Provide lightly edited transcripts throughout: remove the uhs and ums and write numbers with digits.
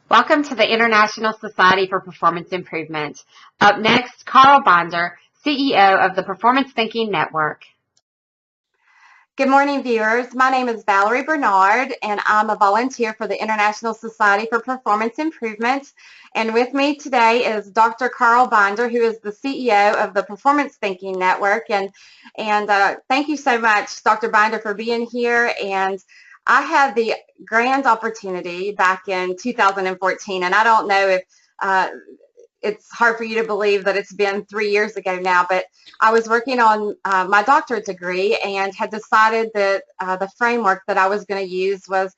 Welcome to the International Society for Performance Improvement. Up next, Carl Binder, CEO of the Performance Thinking Network. Good morning, viewers. My name is Valerie Bernard, and I'm a volunteer for the International Society for Performance Improvement. And with me today is Dr. Carl Binder, who is the CEO of the Performance Thinking Network. And thank you so much, Dr. Binder, for being here. And I had the grand opportunity back in 2014, and I don't know if it's hard for you to believe that it's been 3 years ago now, but I was working on my doctorate degree and had decided that the framework that I was going to use was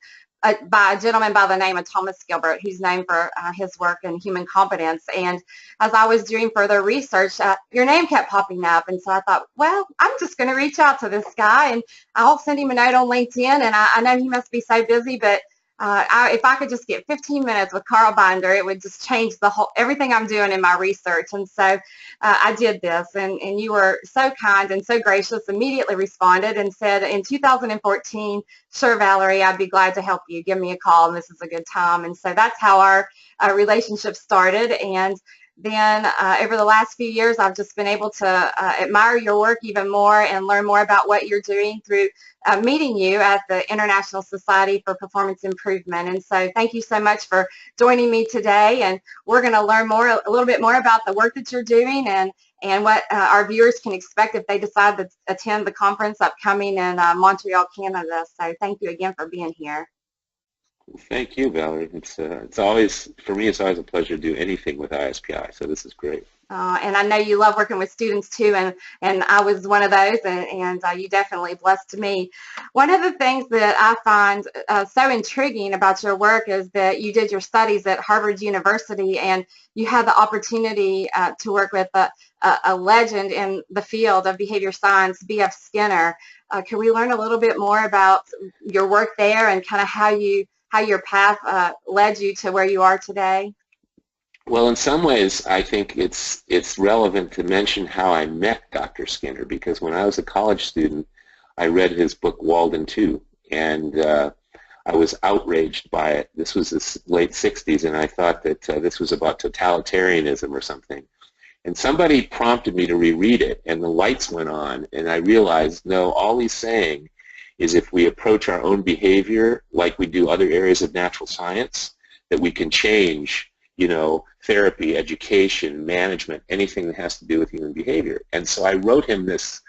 by a gentleman by the name of Thomas Gilbert, who's known for his work in human competence. And as I was doing further research, your name kept popping up. And so I thought, well, I'm just going to reach out to this guy and I'll send him a note on LinkedIn. And I know he must be so busy, but if I could just get 15 minutes with Carl Binder, it would just change everything I'm doing in my research. And so I did this, and you were so kind and so gracious, immediately responded and said in 2014, sure, Valerie, I'd be glad to help you. Give me a call, and this is a good time. And so that's how our relationship started. And then over the last few years, I've just been able to admire your work even more and learn more about what you're doing through meeting you at the International Society for Performance Improvement. And so thank you so much for joining me today. And we're going to learn a little bit more about the work that you're doing and what our viewers can expect if they decide to attend the conference upcoming in Montreal, Canada. So thank you again for being here. Thank you, Valerie. It's always, for me, it's always a pleasure to do anything with ISPI, so this is great. And I know you love working with students too, and I was one of those, and you definitely blessed me. One of the things that I find so intriguing about your work is that you did your studies at Harvard University, and you had the opportunity to work with a legend in the field of behavior science, B.F. Skinner. Can we learn a little bit more about your work there and kind of how your path led you to where you are today? Well, in some ways, I think it's relevant to mention how I met Dr. Skinner, because when I was a college student, I read his book Walden 2, and I was outraged by it. This was the late 60s, and I thought that this was about totalitarianism or something. And somebody prompted me to reread it, and the lights went on, and I realized, no, all he's saying is if we approach our own behavior like we do other areas of natural science, that we can change, you know, therapy, education, management, anything that has to do with human behavior. And so I wrote him this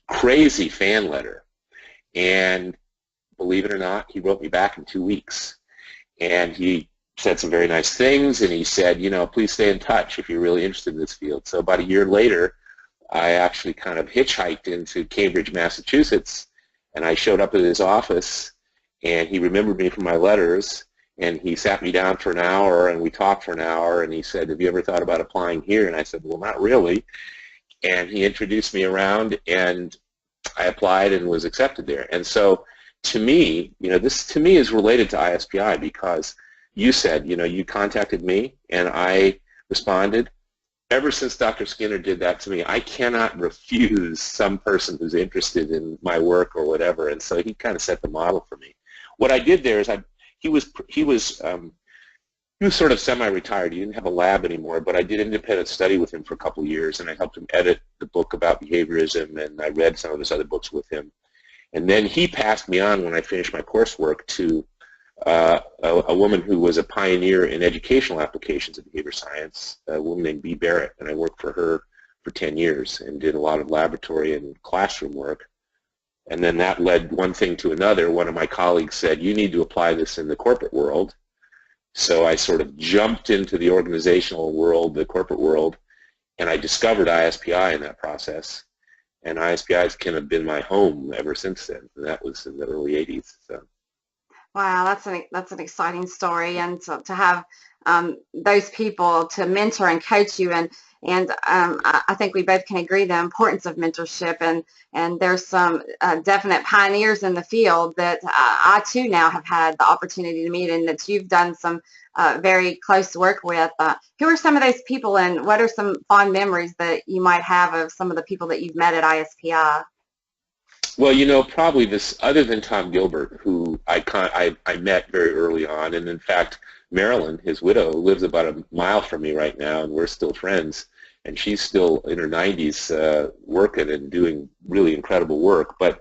crazy fan letter, and believe it or not, he wrote me back in 2 weeks. And he said some very nice things, and he said, you know, please stay in touch if you're really interested in this field. So about a year later, I actually kind of hitchhiked into Cambridge, Massachusetts, and I showed up at his office, and he remembered me from my letters, and he sat me down for an hour, and we talked for an hour, and he said, have you ever thought about applying here? And I said, well, not really. And he introduced me around, and I applied and was accepted there. And so to me, you know, this to me is related to ISPI, because you said, you know, you contacted me, and I responded. Ever since Dr. Skinner did that to me, I cannot refuse some person who's interested in my work or whatever, and so he kind of set the model for me. What I did there is he was sort of semi-retired. He didn't have a lab anymore, but I did independent study with him for a couple of years, and I helped him edit the book about behaviorism, and I read some of his other books with him. And then he passed me on when I finished my coursework to a woman who was a pioneer in educational applications of behavior science, a woman named B. Barrett, and I worked for her for 10 years and did a lot of laboratory and classroom work. And then that led one thing to another. One of my colleagues said, you need to apply this in the corporate world. So I sort of jumped into the organizational world, the corporate world, and I discovered ISPI in that process. And ISPI can have been my home ever since then. And that was in the early 80s. So. Wow, that's an exciting story, and to have those people to mentor and coach you, and I think we both can agree the importance of mentorship, and there's some definite pioneers in the field that I too now have had the opportunity to meet, and that you've done some very close work with. Who are some of those people, and what are some fond memories that you might have of some of the people that you've met at ISPI? Well, you know, probably this, other than Tom Gilbert, who I met very early on, and in fact, Marilyn, his widow, lives about a mile from me right now, and we're still friends. And she's still in her 90s working and doing really incredible work. But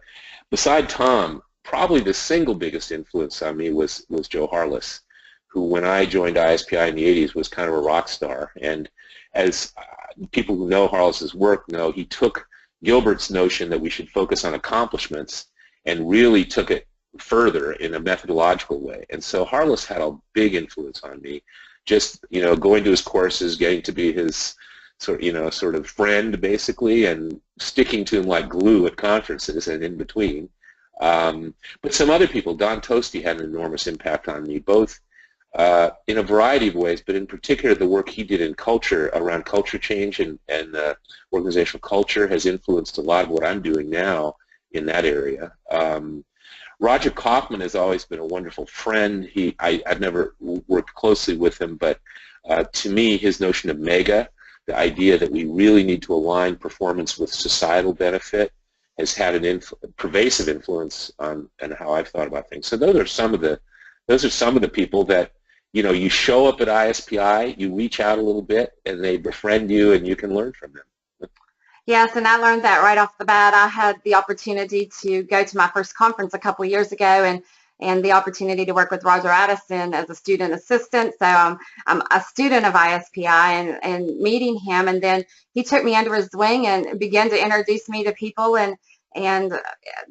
beside Tom, probably the single biggest influence on me was Joe Harless, who when I joined ISPI in the 80s was kind of a rock star. And as people who know Harless's work know, he took Gilbert's notion that we should focus on accomplishments and really took it further in a methodological way. And so Harless had a big influence on me, just, you know, going to his courses, getting to be his sort of friend basically, and sticking to him like glue at conferences and in between. But some other people, Don Toasty had an enormous impact on me, both in a variety of ways, but in particular the work he did in culture, around culture change and organizational culture, has influenced a lot of what I'm doing now in that area. Roger Kaufman has always been a wonderful friend. I've never worked closely with him, but to me his notion of mega, the idea that we really need to align performance with societal benefit, has had a pervasive influence on how I've thought about things. So those are some of the people that, you know, you show up at ISPI, you reach out a little bit, and they befriend you, and you can learn from them. Yes, and I learned that right off the bat. I had the opportunity to go to my first conference a couple years ago, and the opportunity to work with Roger Addison as a student assistant. So I'm a student of ISPI, and meeting him, and then he took me under his wing and began to introduce me to people, and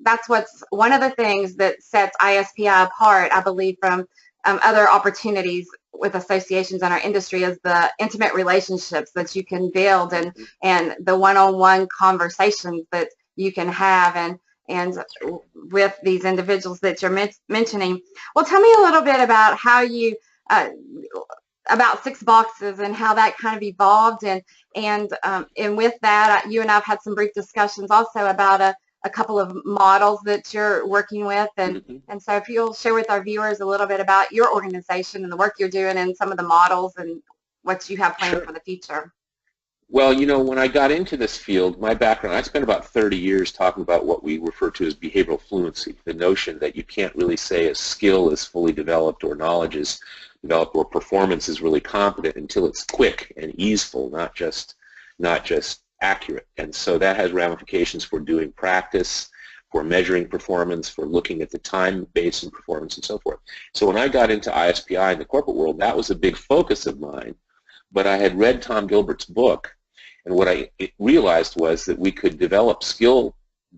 that's what's one of the things that sets ISPI apart, I believe, from other opportunities with associations in our industry, is the intimate relationships that you can build, and the one-on-one conversations that you can have, and with these individuals that you're mentioning. Well, tell me a little bit about how you, about 6 boxes and how that kind of evolved, and with that, you and I have had some brief discussions also about a couple of models that you're working with, and so if you'll share with our viewers a little bit about your organization and the work you're doing and some of the models and what you have planned for the future. Well, you know, when I got into this field, my background, I spent about 30 years talking about what we refer to as behavioral fluency, the notion that you can't really say a skill is fully developed or knowledge is developed or performance is really competent until it's quick and easeful, not just accurate. And so that has ramifications for doing practice, for measuring performance, for looking at the time base in performance, and so forth. So when I got into ISPI in the corporate world, that was a big focus of mine. But I had read Tom Gilbert's book, and what I realized was that we could develop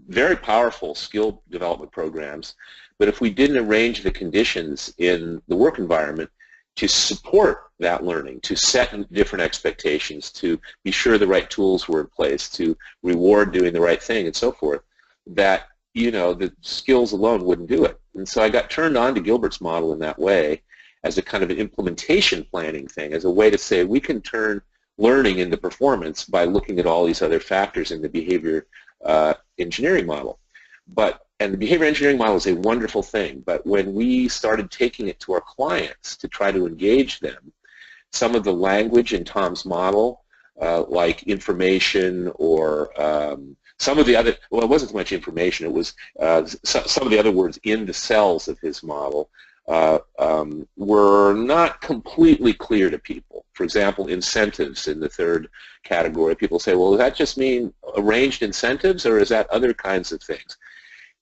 very powerful skill development programs, but if we didn't arrange the conditions in the work environment to support that learning, to set different expectations, to be sure the right tools were in place, to reward doing the right thing, and so forth, that, you know, the skills alone wouldn't do it. And so I got turned on to Gilbert's model in that way, as a kind of an implementation planning thing, as a way to say we can turn learning into performance by looking at all these other factors in the behavior engineering model. And the behavior engineering model is a wonderful thing, but when we started taking it to our clients to try to engage them, some of the language in Tom's model, like information or some of the other, well, it wasn't so much information, it was some of the other words in the cells of his model, were not completely clear to people. For example, incentives in the third category. People say, well, does that just mean arranged incentives, or is that other kinds of things?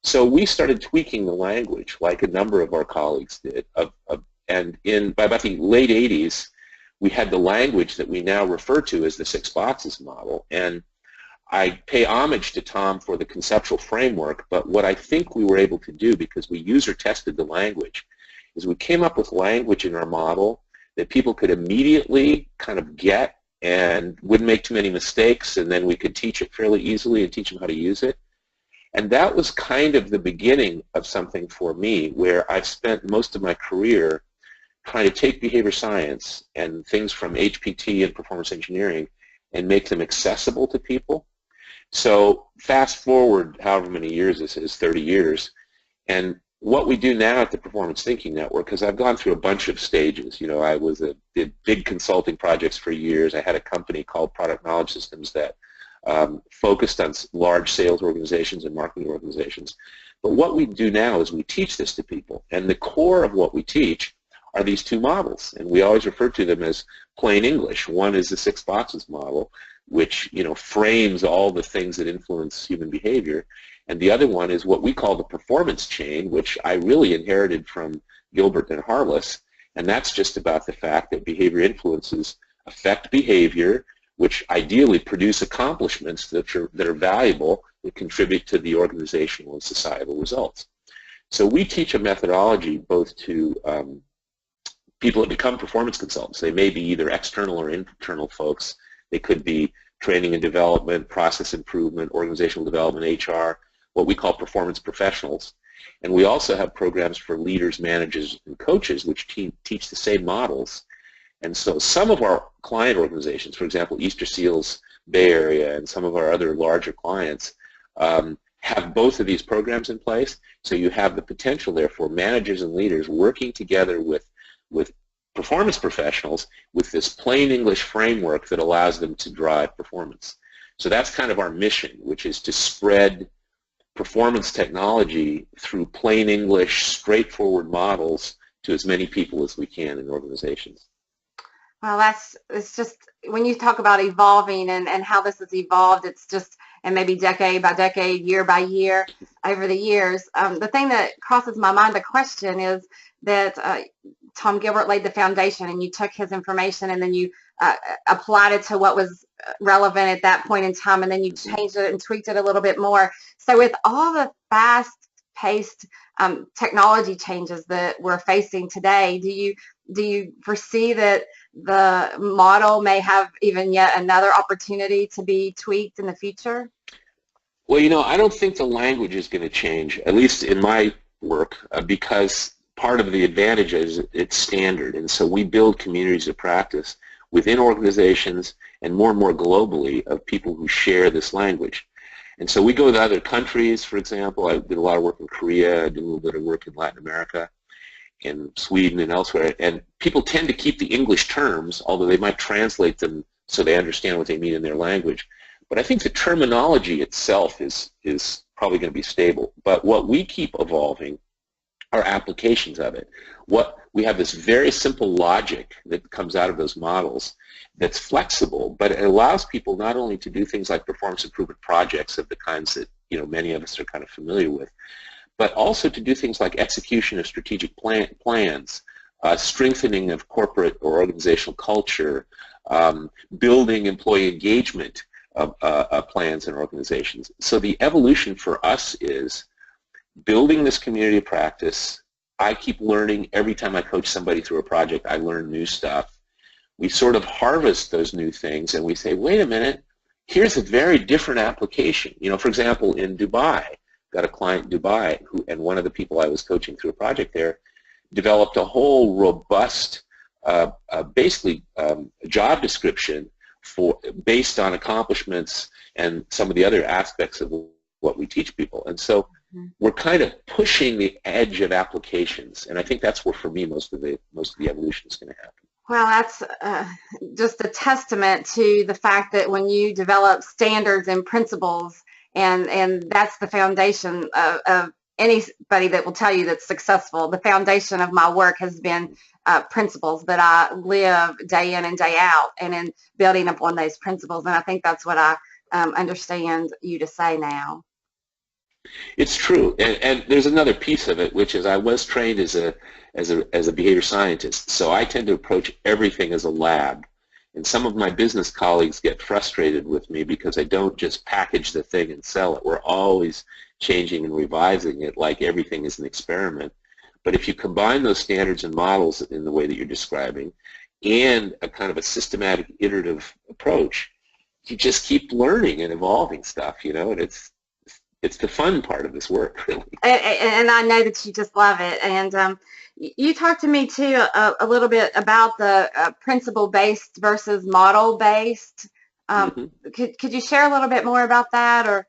So we started tweaking the language, like a number of our colleagues did. And by about the late 80s, we had the language that we now refer to as the 6 boxes model. And I pay homage to Tom for the conceptual framework, but what I think we were able to do, because we user tested the language, is we came up with language in our model that people could immediately kind of get and wouldn't make too many mistakes, and then we could teach it fairly easily and teach them how to use it. And that was kind of the beginning of something for me, where I've spent most of my career trying to take behavior science and things from HPT and performance engineering and make them accessible to people. So fast forward however many years this is, 30 years, and what we do now at the Performance Thinking Network, because I've gone through a bunch of stages. You know, I did big consulting projects for years. I had a company called Product Knowledge Systems that focused on large sales organizations and marketing organizations. But what we do now is we teach this to people. And the core of what we teach are these two models, and we always refer to them as plain English. One is the 6 boxes model, which frames all the things that influence human behavior, and the other one is what we call the performance chain, which I really inherited from Gilbert and Harless, and that's just about the fact that behavior influences affect behavior, which ideally produce accomplishments that are valuable that contribute to the organizational and societal results. So we teach a methodology both to people that become performance consultants. They may be either external or internal folks. They could be training and development, process improvement, organizational development, HR, what we call performance professionals. And we also have programs for leaders, managers, and coaches which teach the same models. And so some of our client organizations, for example, Easter Seals Bay Area and some of our other larger clients, have both of these programs in place. So you have the potential there for managers and leaders working together with performance professionals with this plain English framework that allows them to drive performance. So that's kind of our mission, which is to spread performance technology through plain English, straightforward models to as many people as we can in organizations. Well, it's just, when you talk about evolving and how this has evolved, it's just, and maybe decade by decade, year by year, over the years. The thing that crosses my mind, the question is that Tom Gilbert laid the foundation, and you took his information and then you applied it to what was relevant at that point in time, and then you changed it and tweaked it a little bit more. So with all the fast-paced technology changes that we're facing today, do you foresee that the model may have even yet another opportunity to be tweaked in the future? Well, I don't think the language is going to change, at least in my work, because part of the advantage is it's standard. And so we build communities of practice within organizations and more globally of people who share this language. And so we go to other countries, for example. I did a lot of work in Korea. I did a little bit of work in Latin America, in Sweden and elsewhere, and people tend to keep the English terms, although they might translate them so they understand what they mean in their language. But I think the terminology itself is probably going to be stable. But what we keep evolving are applications of it. We have this very simple logic that comes out of those models that's flexible, but it allows people not only to do things like performance improvement projects of the kinds that many of us are kind of familiar with, but also to do things like execution of strategic plans, strengthening of corporate or organizational culture, building employee engagement plans in organizations. So the evolution for us is building this community of practice. I keep learning. Every time I coach somebody through a project, I learn new stuff. We sort of harvest those new things and we say, wait a minute, here's a very different application. For example, in Dubai, got a client in Dubai and one of the people I was coaching through a project there developed a whole robust, basically job description based on accomplishments and some of the other aspects of what we teach people. And so we're kind of pushing the edge of applications, and I think that's where, for me, most of the evolution is going to happen. Well, that's just a testament to the fact that when you develop standards and principles, and that's the foundation of anybody that will tell you that's successful. The foundation of my work has been principles that I live day in and day out, and in building upon those principles. And I think that's what I understand you to say now. It's true, and there's another piece of it, which is I was trained as a behavior scientist, so I tend to approach everything as a lab. And some of my business colleagues get frustrated with me because I don't just package the thing and sell it. We're always changing and revising it like everything is an experiment. But if you combine those standards and models in the way that you're describing and a kind of a systematic iterative approach, you just keep learning and evolving stuff, and it's the fun part of this work, really. And I know that you just love it. And you talked to me, too, a little bit about the principle-based versus model-based. Could you share a little bit more about that, or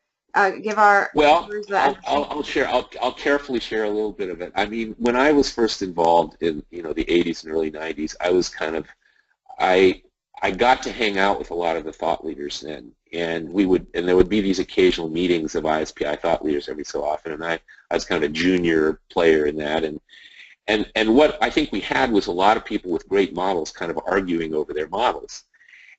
give our viewers that? I'll share. I'll carefully share a little bit of it. I mean, when I was first involved in the 80s and early 90s, I was I got to hang out with a lot of the thought leaders then, and there would be these occasional meetings of ISPI thought leaders every so often, and I was kind of a junior player in that, And what I think we had was a lot of people with great models kind of arguing over their models.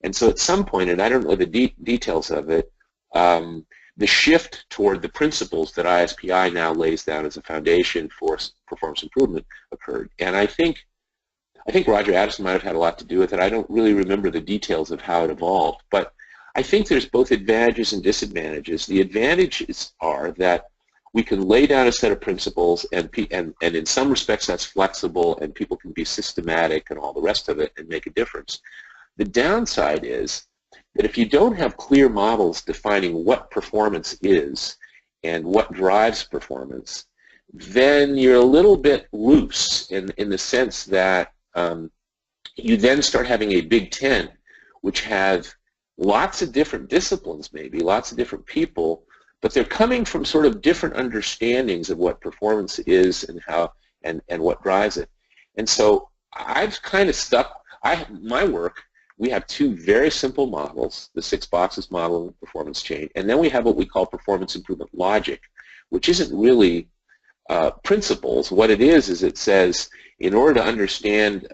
And so at some point, and I don't know the details of it, the shift toward the principles that ISPI now lays down as a foundation for performance improvement occurred. And I think Roger Addison might have had a lot to do with it. I don't really remember the details of how it evolved, but I think there's both advantages and disadvantages. The advantages are that we can lay down a set of principles, and in some respects that's flexible, and people can be systematic and all the rest of it and make a difference. The downside is that if you don't have clear models defining what performance is and what drives performance, then you're a little bit loose in the sense that you then start having a Big Ten, which have lots of different disciplines, maybe lots of different people, but they're coming from sort of different understandings of what performance is and how and what drives it. And so I've kind of stuck. My work, we have two very simple models: the 6 boxes model and the performance chain, and then we have what we call performance improvement logic, which isn't really principles. What it is it says, in order to understand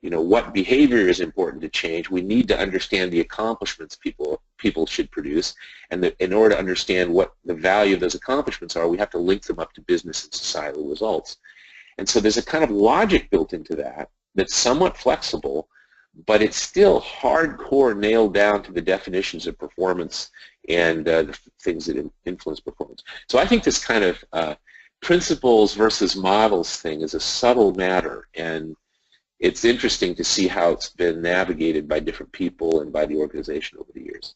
what behavior is important to change, we need to understand the accomplishments people should produce, and in order to understand what the value of those accomplishments are, we have to link them up to business and societal results. And so there's a kind of logic built into that that's somewhat flexible, but it's still hardcore nailed down to the definitions of performance and the things that influence performance. So I think this kind of principles versus models thing is a subtle matter, and it's interesting to see how it's been navigated by different people and by the organization over the years.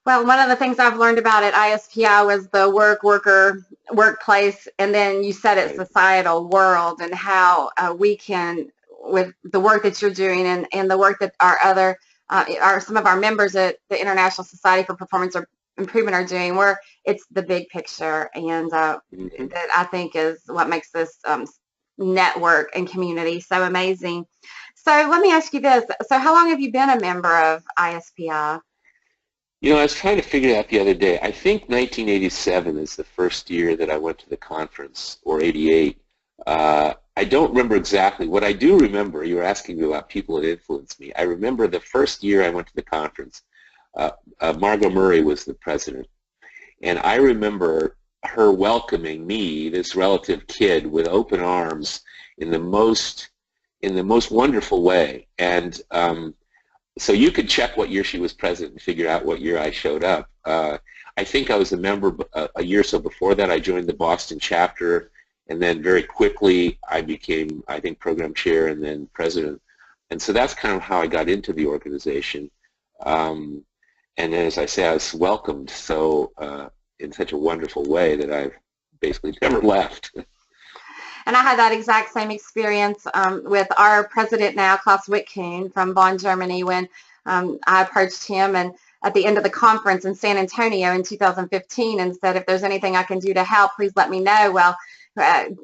Well, one of the things I've learned about at ISPI was the workplace, and then you said it's societal world, and how we can, with the work that you're doing and the work that some of our members at the International Society for Performance Improvement are doing, where it's the big picture, and that I think is what makes this network and community so amazing. So let me ask you this. So how long have you been a member of ISPI? I was trying to figure it out the other day. I think 1987 is the first year that I went to the conference, or 88. I don't remember exactly. What I do remember, you were asking me about people that influenced me. I remember the first year I went to the conference, Margot Murray was the president, and I remember her welcoming me, this relative kid, with open arms in the most wonderful way. And so you could check what year she was president and figure out what year I showed up. I think I was a member a year or so before that. I joined the Boston chapter, and then very quickly I became, I think, program chair and then president. And so that's kind of how I got into the organization. And then, as I say, I was welcomed in such a wonderful way that I've basically never left. And I had that exact same experience with our president now, Klaus Wittkuhn from Bonn, Germany, when I approached him and at the end of the conference in San Antonio in 2015 and said, if there's anything I can do to help, please let me know. Well,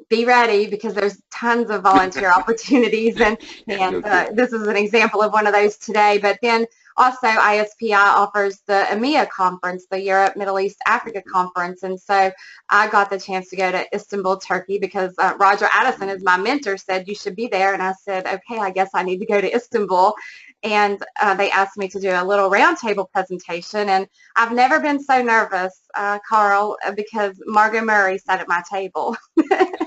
be ready, because there's tons of volunteer opportunities, and this is an example of one of those today. But then also ISPI offers the EMEA conference, the Europe, Middle East, Africa conference, and so I got the chance to go to Istanbul, Turkey, because Roger Addison, as my mentor, said you should be there, and I said, okay, I guess I need to go to Istanbul. And they asked me to do a little roundtable presentation, and I've never been so nervous, Carl, because Margot Murray sat at my table.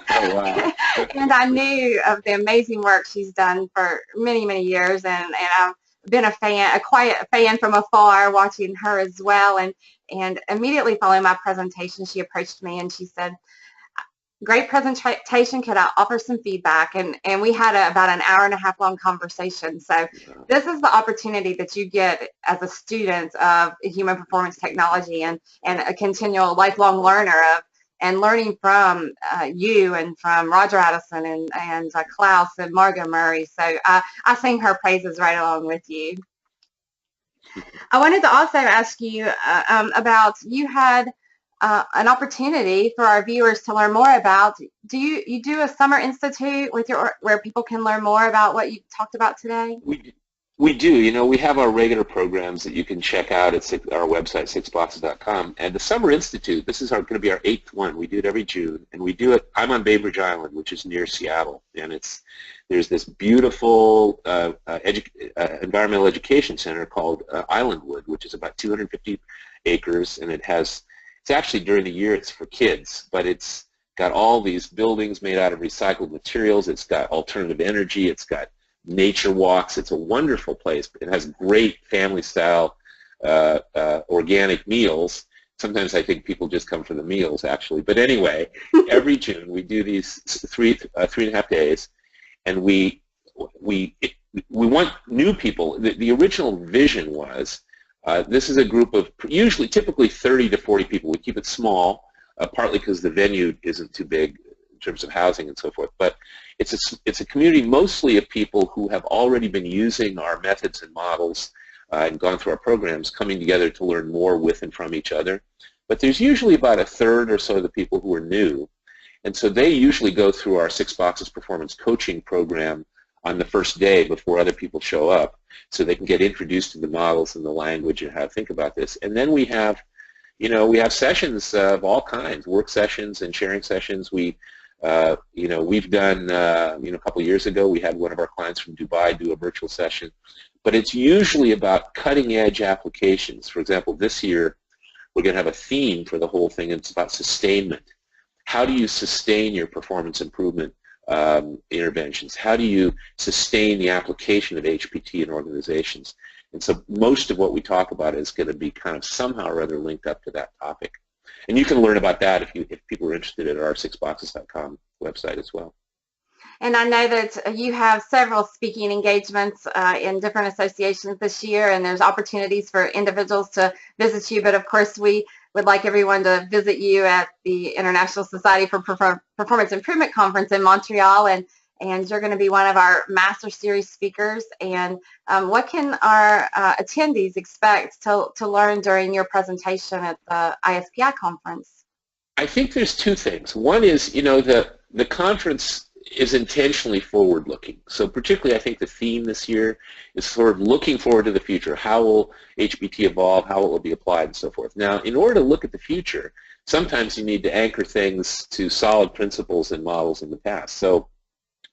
Oh, wow. And I knew of the amazing work she's done for many, many years, and I've been a quiet fan from afar, watching her as well. And immediately following my presentation, she approached me and she said, great presentation, could I offer some feedback? And we had about an hour and a half long conversation. So this is the opportunity that you get as a student of human performance technology and a continual lifelong learner of, and learning from you and from Roger Addison and Klaus and Margot Murray. So I sing her praises right along with you. I wanted to also ask you about, you had an opportunity for our viewers to learn more about. Do you do a summer institute with where people can learn more about what you talked about today? We do. You know, we have our regular programs that you can check out at our website, sixboxes.com. And the Summer Institute, this is going to be our 8th one. We do it every June, and we do it. I'm on Bainbridge Island, which is near Seattle, and there's this beautiful environmental education center called Islandwood, which is about 250 acres, and it's actually during the year it's for kids, but it's got all these buildings made out of recycled materials. It's got alternative energy. It's got nature walks. It's a wonderful place. It has great family-style organic meals. Sometimes I think people just come for the meals, actually. But anyway, every June we do these 3.5 days, and we want new people. The original vision was this is a group of typically 30 to 40 people. We keep it small, partly because the venue isn't too big in terms of housing and so forth. But it's a community mostly of people who have already been using our methods and models and gone through our programs, coming together to learn more with and from each other. But there's usually about a third or so of the people who are new, and so they usually go through our 6 Boxes performance coaching program on the first day before other people show up, so they can get introduced to the models and the language and how to think about this. And then we have sessions of all kinds, work sessions and sharing sessions. We've done, a couple of years ago, we had one of our clients from Dubai do a virtual session, but it's usually about cutting-edge applications. For example, this year, we're going to have a theme for the whole thing, and it's about sustainment. How do you sustain your performance improvement interventions? How do you sustain the application of HPT in organizations? And so most of what we talk about is going to be kind of somehow or other linked up to that topic. And you can learn about that if people are interested at our 6boxes.com website as well. And I know that you have several speaking engagements in different associations this year, and there's opportunities for individuals to visit you. But of course, we would like everyone to visit you at the International Society for Performance Improvement Conference in Montreal, and you're going to be one of our Master Series speakers. And what can our attendees expect to learn during your presentation at the ISPI conference? I think there's two things. One is, the conference is intentionally forward-looking. So particularly, I think the theme this year is sort of looking forward to the future. How will HPT evolve? How will it be applied, and so forth? Now, in order to look at the future, sometimes you need to anchor things to solid principles and models in the past. So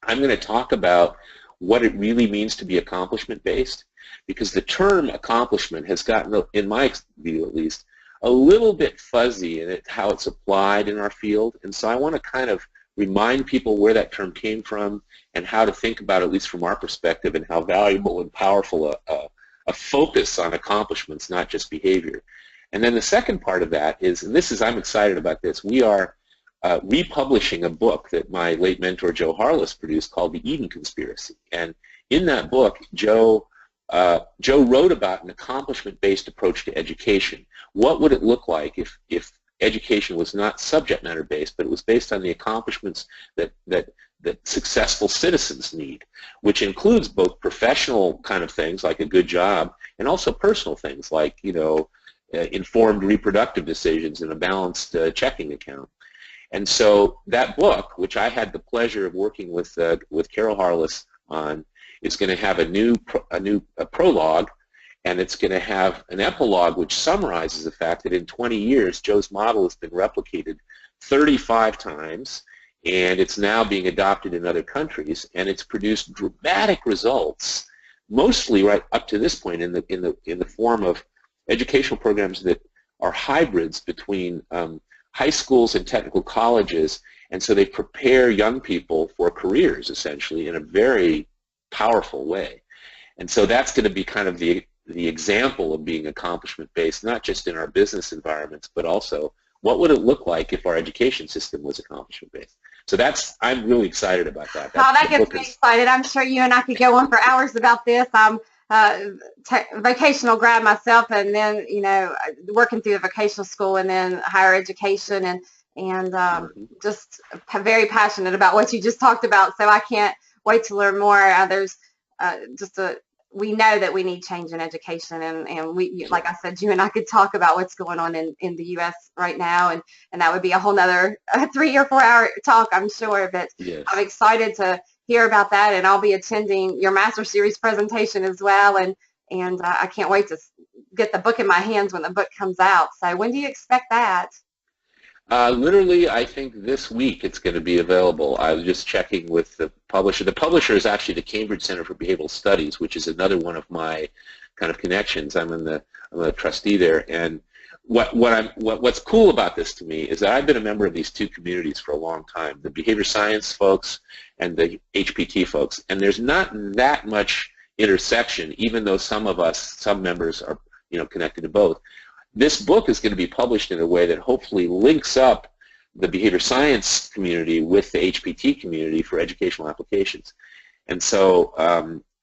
I'm going to talk about what it really means to be accomplishment-based, because the term accomplishment has gotten, in my view at least, a little bit fuzzy in how it's applied in our field. And so I want to kind of remind people where that term came from and how to think about it, at least from our perspective, and how valuable and powerful a focus on accomplishments, not just behavior. And then the second part of that is, and I'm excited about this, we are republishing a book that my late mentor Joe Harless produced called The Eden Conspiracy. And in that book, Joe wrote about an accomplishment-based approach to education. What would it look like if education was not subject matter based, but it was based on the accomplishments that successful citizens need, which includes both professional kind of things like a good job and also personal things like, informed reproductive decisions and a balanced checking account. And so that book, which I had the pleasure of working with Carol Harless on, is going to have a new prologue, and it's going to have an epilogue which summarizes the fact that in 20 years, Joe's model has been replicated 35 times, and it's now being adopted in other countries, and it's produced dramatic results, mostly right up to this point in the form of educational programs that are hybrids between high schools and technical colleges, and so they prepare young people for careers, essentially, in a very powerful way. And so that's going to be kind of the example of being accomplishment-based, not just in our business environments, but also what would it look like if our education system was accomplishment-based. So I'm really excited about that. That gets me excited. I'm sure you and I could go on for hours about this. I'm vocational grad myself, and then working through a vocational school and then higher education, and just very passionate about what you just talked about. So I can't wait to learn more. There's we know that we need change in education, and we, like I said, you and I could talk about what's going on in the U.S. right now, and that would be a whole nother 3 or 4 hour talk, I'm sure. But yes, I'm excited to hear about that, and I'll be attending your Master Series presentation as well, and I can't wait to get the book in my hands when the book comes out. So when do you expect that? Literally, I think this week it's going to be available. I was just checking with the publisher. The publisher is actually the Cambridge Center for Behavioral Studies, which is another one of my kind of connections. I'm a trustee there, and what's cool about this to me is that I've been a member of these two communities for a long time, the behavior science folks and the HPT folks, and there's not that much intersection, even though some members are connected to both. This book is going to be published in a way that hopefully links up the behavior science community with the HPT community for educational applications. And so,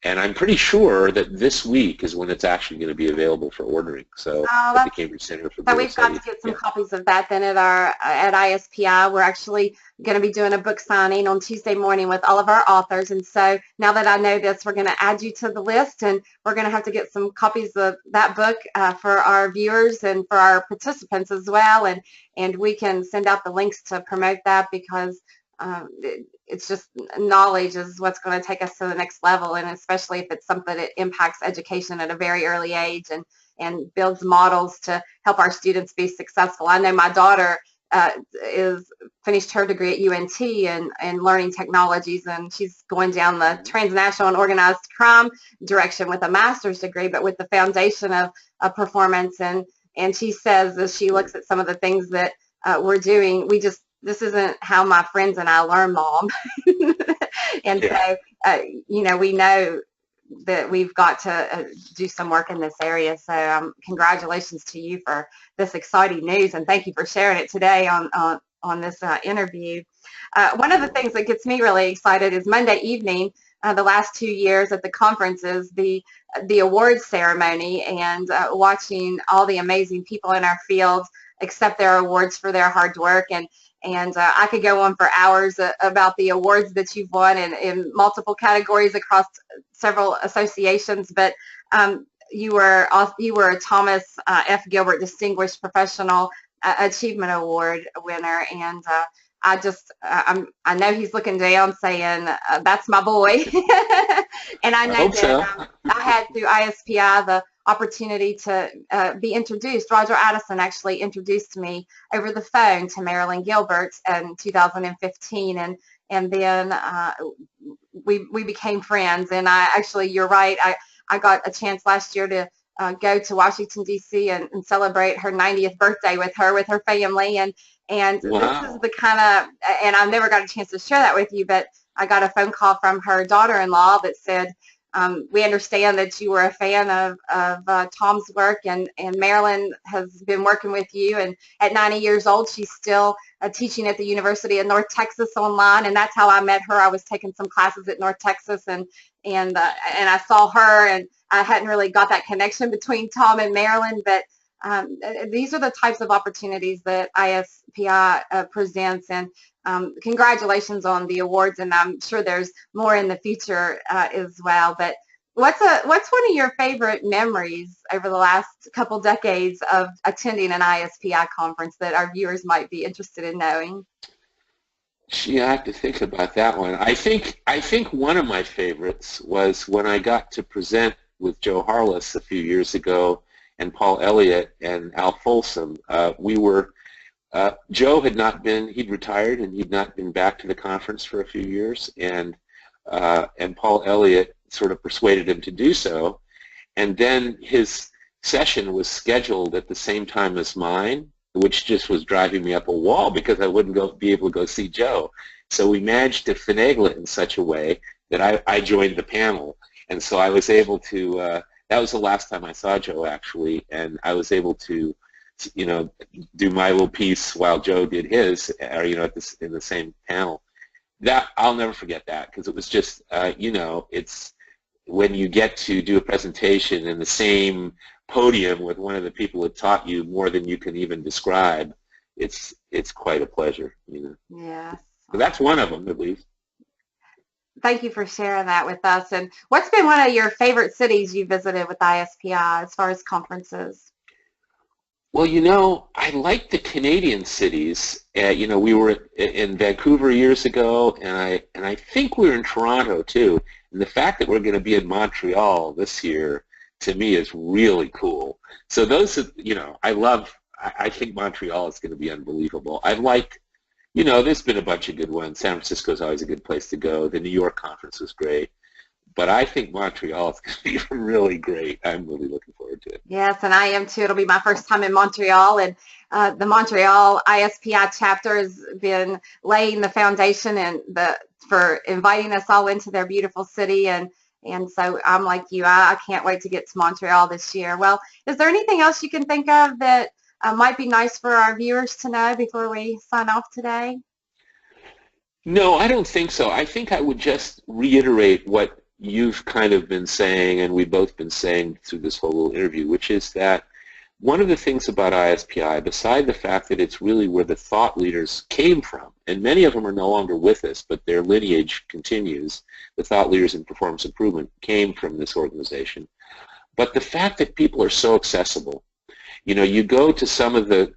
and I'm pretty sure that this week is when it's actually going to be available for ordering. So at the Cambridge Center for Behavioral So we've got to get some copies of that then at ISPI. We're actually going to be doing a book signing on Tuesday morning with all of our authors. And so now that I know this, we're going to add you to the list, and we're going to have to get some copies of that book for our viewers and for our participants as well. And we can send out the links to promote that, because it's just knowledge is what's going to take us to the next level, and especially if it's something that impacts education at a very early age and builds models to help our students be successful. I know my daughter is finished her degree at UNT in learning technologies, and she's going down the transnational and organized crime direction with a master's degree, but with the foundation of performance. And she says, as she looks at some of the things that we're doing, this isn't how my friends and I learn, Mom. And so, we know that we've got to do some work in this area. So congratulations to you for this exciting news, and thank you for sharing it today on this interview. One of the things that gets me really excited is Monday evening, the last 2 years at the conference, is the awards ceremony, and watching all the amazing people in our field accept their awards for their hard work. And I could go on for hours about the awards that you've won in multiple categories across several associations. But you were a Thomas F. Gilbert Distinguished Professional Achievement Award winner, and I know he's looking down saying, that's my boy. And I know that I had through ISPI the opportunity to be introduced. Roger Addison actually introduced me over the phone to Marilyn Gilbert in 2015, and then we became friends. And you're right, I got a chance last year to go to Washington, D.C. and celebrate her 90th birthday with her family. And wow. This is the kind of, and I've never got a chance to share that with you, but I got a phone call from her daughter-in-law that said, we understand that you were a fan of Tom's work, and Marilyn has been working with you, and at 90 years old, she's still teaching at the University of North Texas online, and that's how I met her. I was taking some classes at North Texas, and I saw her, and I hadn't really got that connection between Tom and Marilyn, but these are the types of opportunities that ISPI presents, and congratulations on the awards, and I'm sure there's more in the future as well. But what's one of your favorite memories over the last couple decades of attending an ISPI conference that our viewers might be interested in knowing? Gee, I have to think about that one. I think one of my favorites was when I got to present with Joe Harless a few years ago, and Paul Elliott and Al Folsom. Joe he'd retired, and he'd not been back to the conference for a few years, and Paul Elliott sort of persuaded him to do so, and then his session was scheduled at the same time as mine, which just was driving me up a wall because I wouldn't be able to go see Joe. So we managed to finagle it in such a way that I joined the panel, and so I was able to, that was the last time I saw Joe, actually, and I was able to, do my little piece while Joe did his, or, in the same panel. That, I'll never forget that, because it was just, it's when you get to do a presentation in the same podium with one of the people that taught you more than you can even describe, it's quite a pleasure, Yeah. So that's one of them, at least. Thank you for sharing that with us. And what's been one of your favorite cities you visited with ISPI as far as conferences? Well, you know, I like the Canadian cities. You know, we were in Vancouver years ago, and I think we were in Toronto too. And the fact that we're going to be in Montreal this year, to me, is really cool. So those, you know, I think Montreal is going to be unbelievable. I like, you know, there's been a bunch of good ones. San Francisco is always a good place to go. The New York conference was great. But I think Montreal is going to be really great. I'm really looking forward to it. Yes, and I am too. It'll be my first time in Montreal, and the Montreal ISPI chapter has been laying the foundation and for inviting us all into their beautiful city, and so I'm like you. I can't wait to get to Montreal this year. Well, is there anything else you can think of that might be nice for our viewers to know before we sign off today? No, I don't think so. I think I would just reiterate what you've kind of been saying, and we've both been saying through this whole little interview, which is that one of the things about ISPI, beside the fact that it's really where the thought leaders came from, and many of them are no longer with us, but their lineage continues, the thought leaders in performance improvement came from this organization, but the fact that people are so accessible. You know, you go to some of the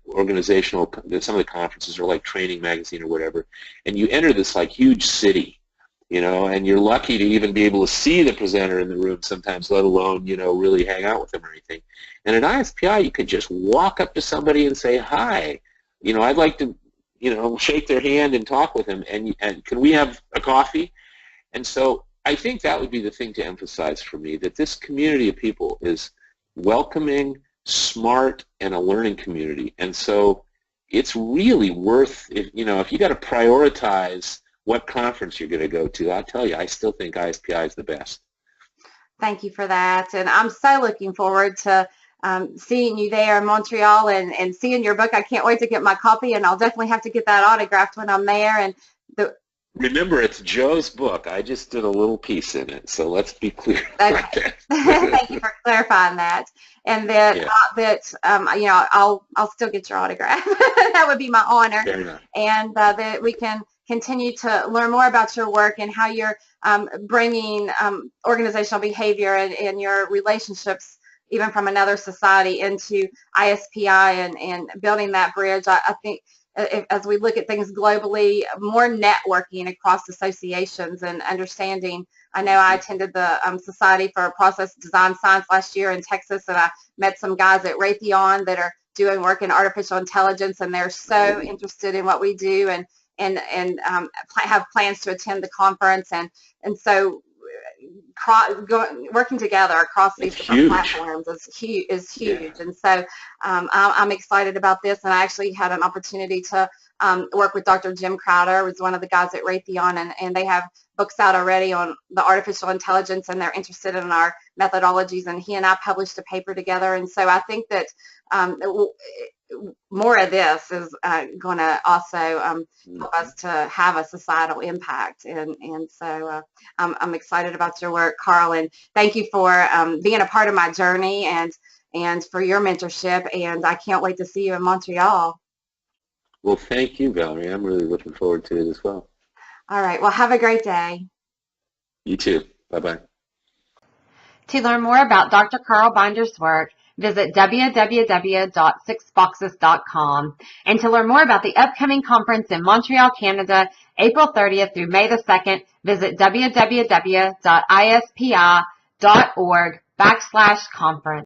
some of the conferences, or like Training Magazine or whatever, and you enter this like huge city, you know, and you're lucky to even be able to see the presenter in the room sometimes, let alone, you know, really hang out with them or anything. And at ISPI, you could just walk up to somebody and say, hi, you know, I'd like to, you know, shake their hand and talk with them, and can we have a coffee? And so I think that would be the thing to emphasize for me, that this community of people is welcoming, smart, and a learning community. And so it's really worth, you know, if you got to prioritize what conference you're going to go to, I'll tell you, I still think ISPI is the best. Thank you for that. And I'm so looking forward to seeing you there in Montreal and seeing your book. I can't wait to get my copy, and I'll definitely have to get that autographed when I'm there. And remember, it's Joe's book. I just did a little piece in it, so let's be clear about that. Thank you for clarifying that. And that, you know, I'll still get your autograph. That would be my honor. Fair enough. And that we can continue to learn more about your work and how you're bringing organizational behavior and your relationships, even from another society, into ISPI and building that bridge. I think as we look at things globally, more networking across associations and understanding. I know I attended the Society for Process Design Science last year in Texas, and I met some guys at Raytheon that are doing work in artificial intelligence, and they're so interested in what we do and have plans to attend the conference, and so working together across these different platforms is huge. Yeah. And so I'm excited about this, and I actually had an opportunity to work with Dr. Jim Crowder, who's one of the guys at Raytheon, and they have books out already on the artificial intelligence, and they're interested in our methodologies, and he and I published a paper together. And so I think that more of this is going to also help us to have a societal impact, and so I'm excited about your work, Carl, and thank you for being a part of my journey and for your mentorship, and I can't wait to see you in Montreal. Well, thank you, Valerie. I'm really looking forward to it as well. All right. Well, have a great day. You too. Bye-bye. To learn more about Dr. Carl Binder's work, visit www.sixboxes.com. And to learn more about the upcoming conference in Montreal, Canada, April 30th through May the 2nd, visit www.ispi.org/conference.